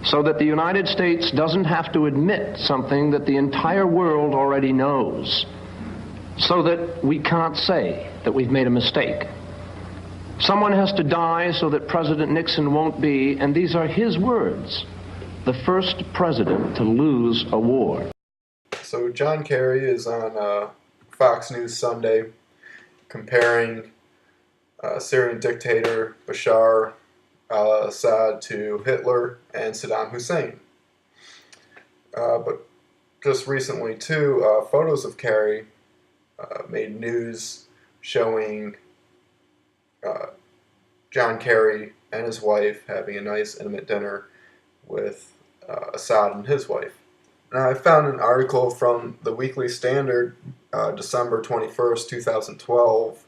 so that the United States doesn't have to admit something that the entire world already knows, so that we can't say that we've made a mistake. Someone has to die so that President Nixon won't be, and these are his words, the first president to lose a war. So John Kerry is on Fox News Sunday comparing Syrian dictator Bashar al-Assad to Hitler and Saddam Hussein. But just recently, too, photos of Kerry made news showing John Kerry and his wife having a nice intimate dinner with Assad and his wife. Now, I found an article from the Weekly Standard, December 21st, 2012,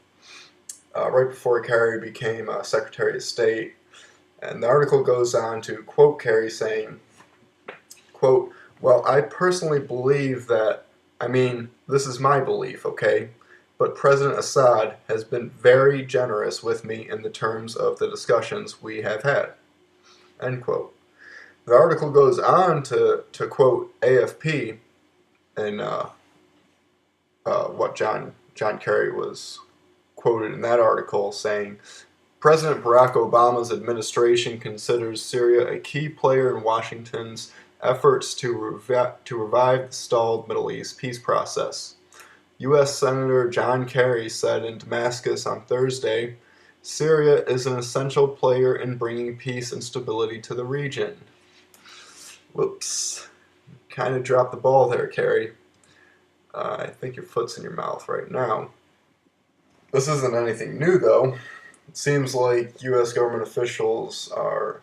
right before Kerry became Secretary of State. And the article goes on to quote Kerry saying, quote, "Well, I personally believe that, this is my belief, okay? But President Assad has been very generous with me in the terms of the discussions we have had." End quote. The article goes on to quote AFP and what John Kerry was quoted in that article saying, "President Barack Obama's administration considers Syria a key player in Washington's efforts to revive the stalled Middle East peace process. U.S. Senator John Kerry said in Damascus on Thursday, Syria is an essential player in bringing peace and stability to the region." Whoops. Kind of dropped the ball there, Kerry. I think your foot's in your mouth right now. This isn't anything new, though. It seems like U.S. government officials are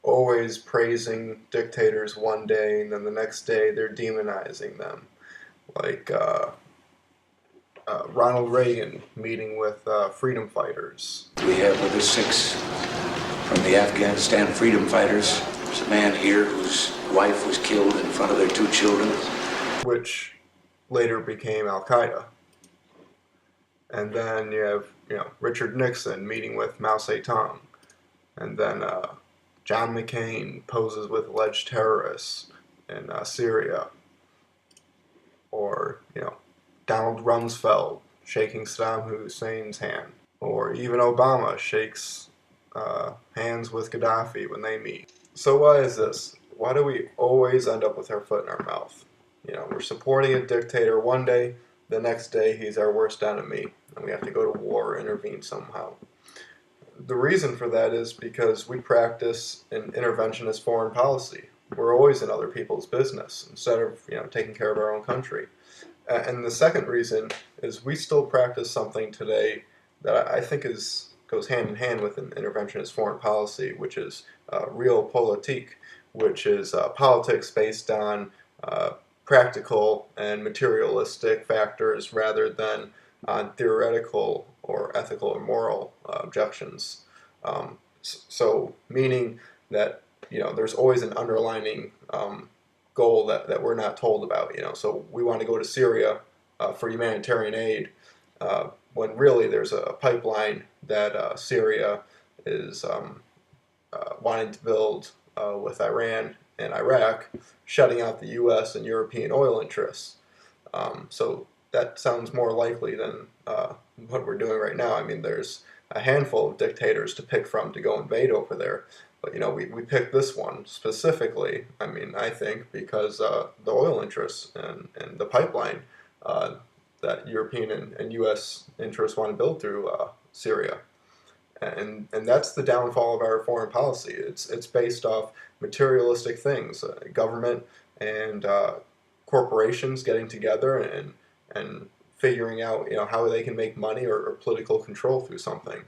always praising dictators one day, and then the next day they're demonizing them. Like Ronald Reagan meeting with freedom fighters. We have with us 6 from the Afghanistan freedom fighters. There's a man here whose wife was killed in front of their 2 children. Which later became Al-Qaeda. And then you have, Richard Nixon meeting with Mao Zedong. And then John McCain poses with alleged terrorists in Syria. Or, Donald Rumsfeld shaking Saddam Hussein's hand. Or even Obama shakes hands with Gaddafi when they meet. So why is this? Why do we always end up with our foot in our mouth? We're supporting a dictator one day, the next day he's our worst enemy, and we have to go to war or intervene somehow. The reason for that is because we practice an interventionist foreign policy. We're always in other people's business instead of taking care of our own country. And the second reason is we still practice something today that I think goes hand in hand with an interventionist foreign policy, which is realpolitik, which is politics based on practical and materialistic factors rather than on theoretical or ethical or moral objections. So meaning that there's always an underlining goal that we're not told about. So we want to go to Syria for humanitarian aid when really there's a pipeline that Syria is wanting to build with Iran and Iraq, shutting out the U.S. and European oil interests. So that sounds more likely than what we're doing right now. There's a handful of dictators to pick from to go invade over there. But, we picked this one specifically, I think, because the oil interests and the pipeline that European and U.S. interests want to build through Syria. And that's the downfall of our foreign policy. It's based off materialistic things, government and corporations getting together and figuring out how they can make money or political control through something.